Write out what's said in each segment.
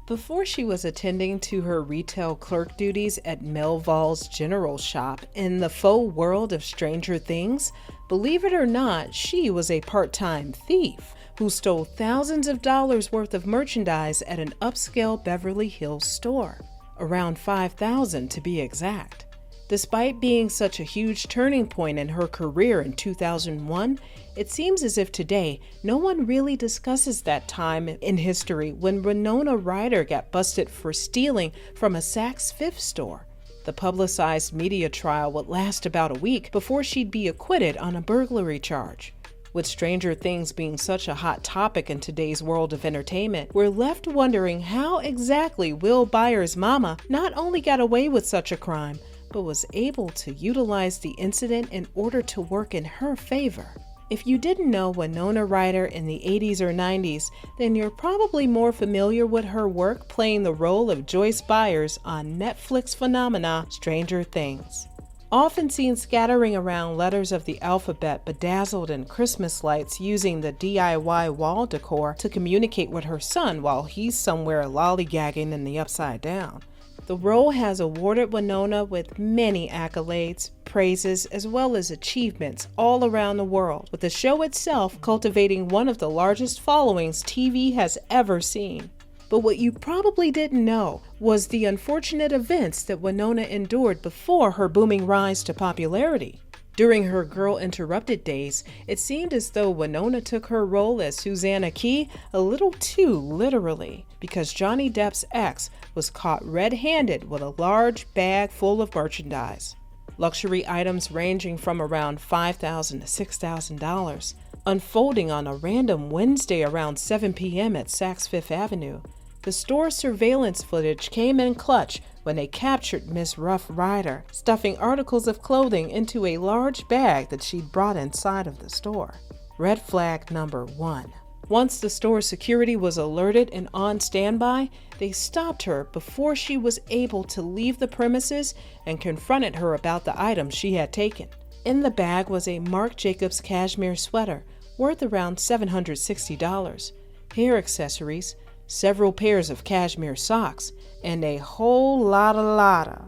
Before she was attending to her retail clerk duties at Melville's General Shop in the faux world of Stranger Things, believe it or not, she was a part-time thief who stole thousands of dollars worth of merchandise at an upscale Beverly Hills store, around $5,000 to be exact. Despite being such a huge turning point in her career in 2001, it seems as if today no one really discusses that time in history when Winona Ryder got busted for stealing from a Saks Fifth store. The publicized media trial would last about a week before she'd be acquitted on a burglary charge. With Stranger Things being such a hot topic in today's world of entertainment, we're left wondering how exactly Will Byers' mama not only got away with such a crime, but was able to utilize the incident in order to work in her favor. If you didn't know Winona Ryder in the 80s or 90s, then you're probably more familiar with her work playing the role of Joyce Byers on Netflix phenomena Stranger Things. Often seen scattering around letters of the alphabet bedazzled in Christmas lights using the DIY wall decor to communicate with her son while he's somewhere lollygagging in the Upside Down. The role has awarded Winona with many accolades, praises, as well as achievements all around the world, with the show itself cultivating one of the largest followings TV has ever seen. But what you probably didn't know was the unfortunate events that Winona endured before her booming rise to popularity. During her Girl Interrupted days, it seemed as though Winona took her role as Susanna Key a little too literally, because Johnny Depp's ex was caught red-handed with a large bag full of merchandise. Luxury items ranging from around $5,000 to $6,000, unfolding on a random Wednesday around 7 p.m. at Saks Fifth Avenue. The store's surveillance footage came in clutch when they captured Miss Rough Ryder stuffing articles of clothing into a large bag that she'd brought inside of the store. Red flag number 1. Once the store's security was alerted and on standby, they stopped her before she was able to leave the premises and confronted her about the items she had taken. In the bag was a Marc Jacobs cashmere sweater worth around $760, hair accessories, several pairs of cashmere socks, and a whole lotta.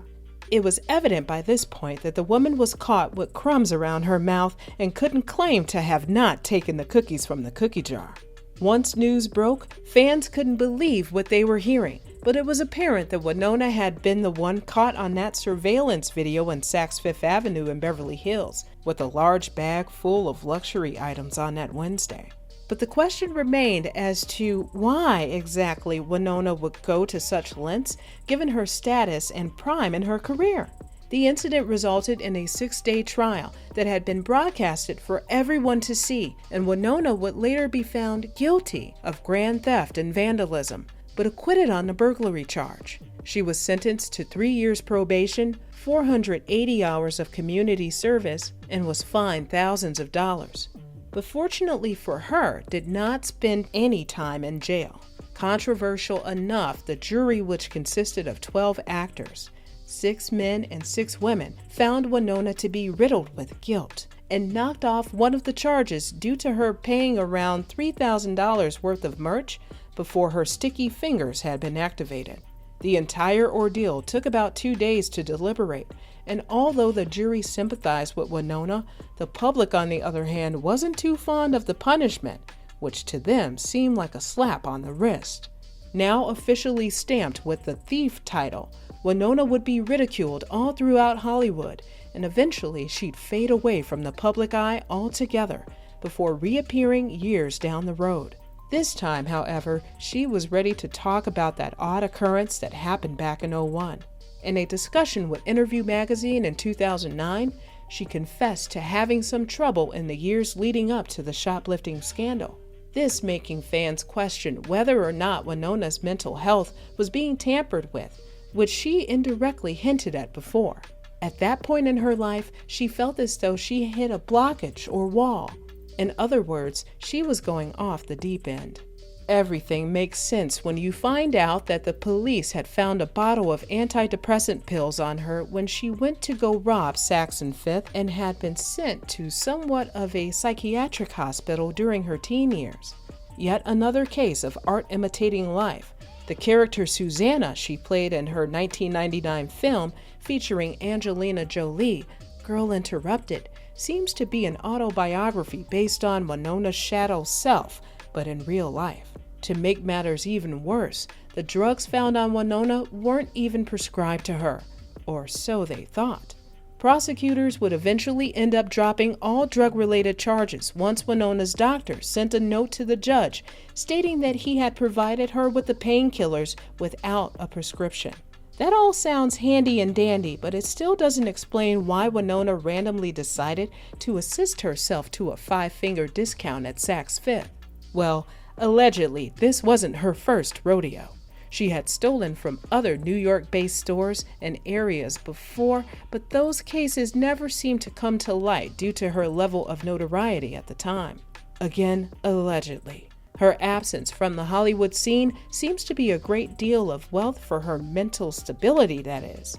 It was evident by this point that the woman was caught with crumbs around her mouth and couldn't claim to have not taken the cookies from the cookie jar. Once news broke, fans couldn't believe what they were hearing, but it was apparent that Winona had been the one caught on that surveillance video in Saks Fifth Avenue in Beverly Hills, with a large bag full of luxury items on that Wednesday. But the question remained as to why exactly Winona would go to such lengths given her status and prime in her career. The incident resulted in a 6-day trial that had been broadcasted for everyone to see, and Winona would later be found guilty of grand theft and vandalism, but acquitted on the burglary charge. She was sentenced to 3 years probation, 480 hours of community service, and was fined thousands of dollars. But fortunately for her, did not spend any time in jail. Controversial enough, the jury, which consisted of 12 actors, 6 men and 6 women, found Winona to be riddled with guilt and knocked off one of the charges due to her paying around $3,000 worth of merch before her sticky fingers had been activated. The entire ordeal took about 2 days to deliberate, and although the jury sympathized with Winona, the public, on the other hand, wasn't too fond of the punishment, which to them seemed like a slap on the wrist. Now officially stamped with the thief title, Winona would be ridiculed all throughout Hollywood, and eventually she'd fade away from the public eye altogether before reappearing years down the road. This time, however, she was ready to talk about that odd occurrence that happened back in '01. In a discussion with Interview magazine in 2009, she confessed to having some trouble in the years leading up to the shoplifting scandal. This making fans question whether or not Winona's mental health was being tampered with, which she indirectly hinted at before. At that point in her life, she felt as though she hit a blockage or wall. In other words, she was going off the deep end. Everything makes sense when you find out that the police had found a bottle of antidepressant pills on her when she went to go rob Saks and Fifth and had been sent to somewhat of a psychiatric hospital during her teen years. Yet another case of art imitating life, The character Susanna she played in her 1999 film featuring Angelina Jolie, Girl Interrupted, seems to be an autobiography based on Winona's shadow self, but in real life. To make matters even worse, the drugs found on Winona weren't even prescribed to her, or so they thought. Prosecutors would eventually end up dropping all drug-related charges once Winona's doctor sent a note to the judge stating that he had provided her with the painkillers without a prescription. That all sounds handy and dandy, but it still doesn't explain why Winona randomly decided to assist herself to a 5-finger discount at Saks Fifth. Well, allegedly, this wasn't her first rodeo. She had stolen from other New York-based stores and areas before, but those cases never seemed to come to light due to her level of notoriety at the time. Again, allegedly. Her absence from the Hollywood scene seems to be a great deal of wealth for her mental stability, that is.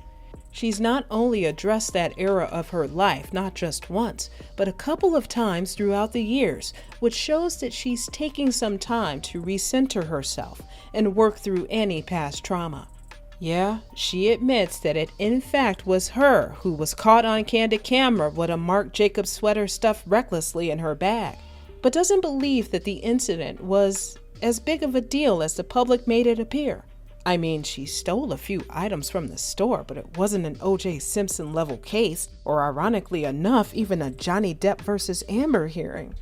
She's not only addressed that era of her life not just once, but a couple of times throughout the years, which shows that she's taking some time to recenter herself and work through any past trauma. Yeah, she admits that it in fact was her who was caught on candid camera with a Marc Jacobs sweater stuffed recklessly in her bag, but doesn't believe that the incident was as big of a deal as the public made it appear. I mean, she stole a few items from the store, but it wasn't an O.J. Simpson level case, or ironically enough, even a Johnny Depp versus Amber hearing.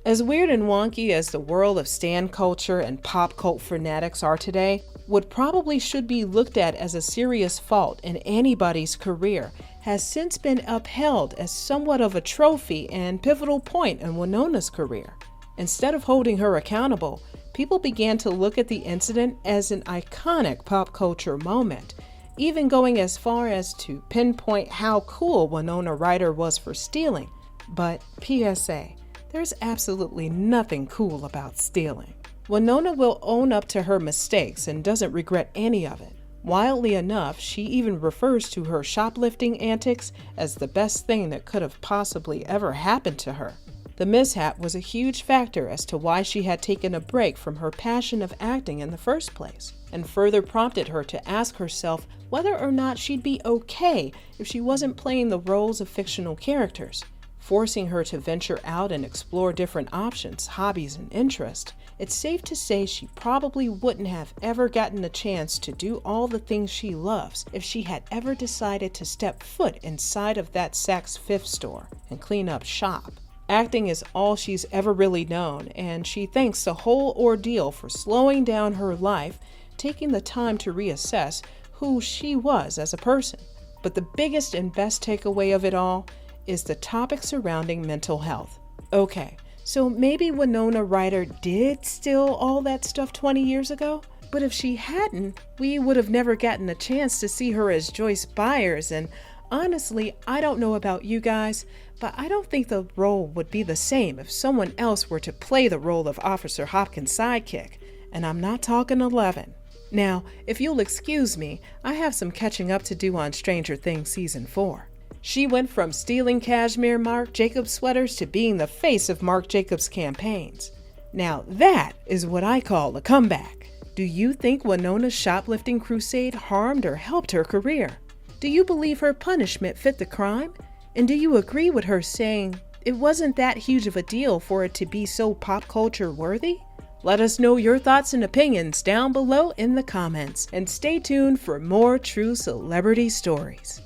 As weird and wonky as the world of stan culture and pop cult fanatics are today, what probably should be looked at as a serious fault in anybody's career has since been upheld as somewhat of a trophy and pivotal point in Winona's career. Instead of holding her accountable, people began to look at the incident as an iconic pop culture moment, even going as far as to pinpoint how cool Winona Ryder was for stealing. But PSA, there's absolutely nothing cool about stealing. Winona will own up to her mistakes and doesn't regret any of it. Wildly enough, she even refers to her shoplifting antics as the best thing that could have possibly ever happened to her. The mishap was a huge factor as to why she had taken a break from her passion of acting in the first place, and further prompted her to ask herself whether or not she'd be okay if she wasn't playing the roles of fictional characters, forcing her to venture out and explore different options, hobbies, and interests. It's safe to say she probably wouldn't have ever gotten a chance to do all the things she loves if she had ever decided to step foot inside of that Saks Fifth store and clean up shop. Acting is all she's ever really known, and she thanks the whole ordeal for slowing down her life, taking the time to reassess who she was as a person. But the biggest and best takeaway of it all is the topic surrounding mental health. Okay, so maybe Winona Ryder did steal all that stuff 20 years ago? But if she hadn't, we would have never gotten a chance to see her as Joyce Byers, and honestly, I don't know about you guys, but I don't think the role would be the same if someone else were to play the role of Officer Hopkins' sidekick, and I'm not talking 11. Now, if you'll excuse me, I have some catching up to do on Stranger Things Season 4. She went from stealing cashmere Marc Jacobs sweaters to being the face of Marc Jacobs campaigns. Now that is what I call a comeback. Do you think Winona's shoplifting crusade harmed or helped her career? Do you believe her punishment fit the crime? And do you agree with her saying it wasn't that huge of a deal for it to be so pop culture worthy? Let us know your thoughts and opinions down below in the comments, and stay tuned for more true celebrity stories.